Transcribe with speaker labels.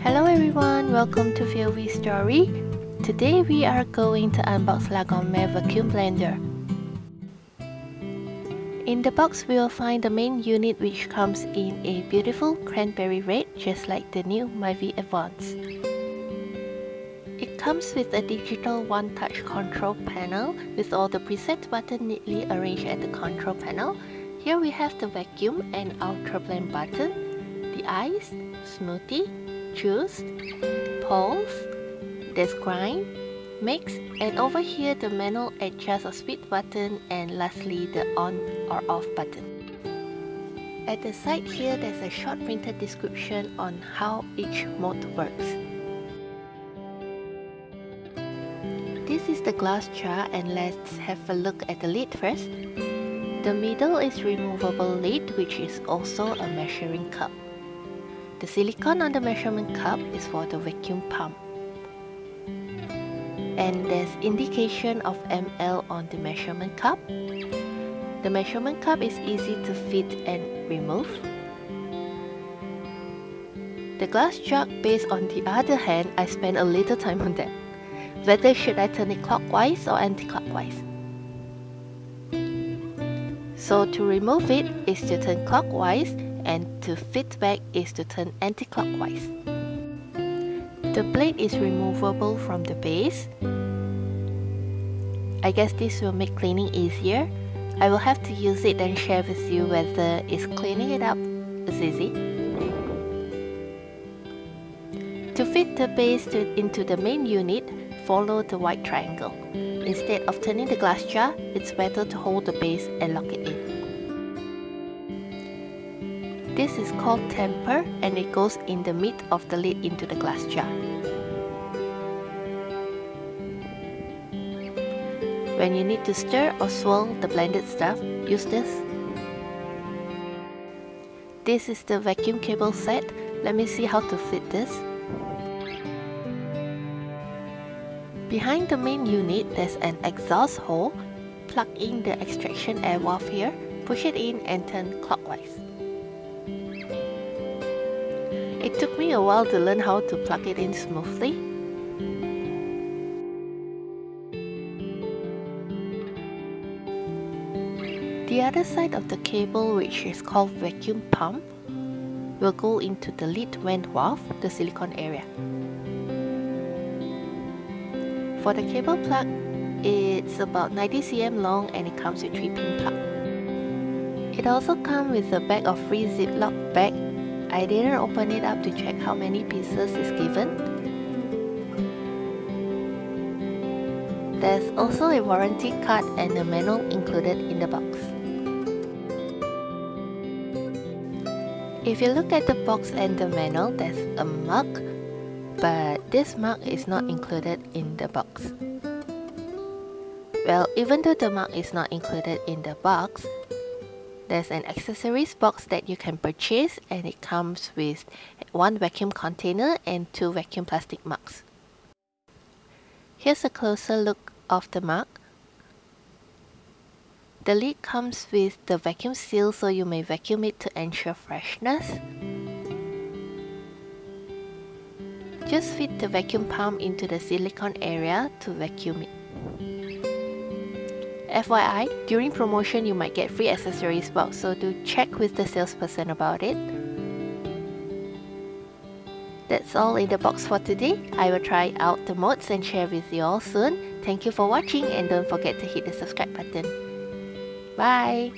Speaker 1: Hello everyone, welcome to PhilVie story. Today we are going to unbox La Gourmet vacuum blender. In the box we will find the main unit, which comes in a beautiful cranberry red, just like the new PhilVie Advance. It comes with a digital one-touch control panel with all the preset buttons neatly arranged at the control panel. Here we have the vacuum and ultra blend button, the ice, smoothie, juice, pulse, there's grind, mix, and over here the manual adjust or speed button, and lastly the on or off button. At the side here there's a short printed description on how each mode works. This is the glass jar, and let's have a look at the lid first. The middle is removable lid, which is also a measuring cup. The silicone on the measurement cup is for the vacuum pump. And there's indication of ml on the measurement cup. The measurement cup is easy to fit and remove. The glass jug base, on the other hand, I spent a little time on that. Whether should I turn it clockwise or anti-clockwise? So to remove it is to turn clockwise, and to fit back is to turn anti-clockwise. The blade is removable from the base. I guess this will make cleaning easier. I will have to use it and share with you whether it's cleaning it up is easy. To fit the base into the main unit, follow the white triangle. Instead of turning the glass jar, it's better to hold the base and lock it in. This is called temper, and it goes in the mid of the lid into the glass jar. When you need to stir or swirl the blended stuff, use this. This is the vacuum cable set. Let me see how to fit this. Behind the main unit, there's an exhaust hole. Plug in the extraction air valve here, push it in and turn clockwise. It took me a while to learn how to plug it in smoothly. The other side of the cable, which is called vacuum pump, will go into the lid vent valve, the silicone area. For the cable plug, it's about 90 cm long, and it comes with 3-pin plug. It also comes with a bag of free Ziploc bag. I didn't open it up to check how many pieces is given. There's also a warranty card and a manual included in the box. If you look at the box and the manual, there's a mug, but this mug is not included in the box. Well, even though the mug is not included in the box, there's an accessories box that you can purchase, and it comes with 1 vacuum container and 2 vacuum plastic mugs. Here's a closer look of the mug. The lid comes with the vacuum seal, so you may vacuum it to ensure freshness. Just fit the vacuum pump into the silicone area to vacuum it. FYI, during promotion you might get free accessories box, so do check with the salesperson about it. That's all in the box for today. I will try out the modes and share with you all soon. Thank you for watching, and don't forget to hit the subscribe button. Bye!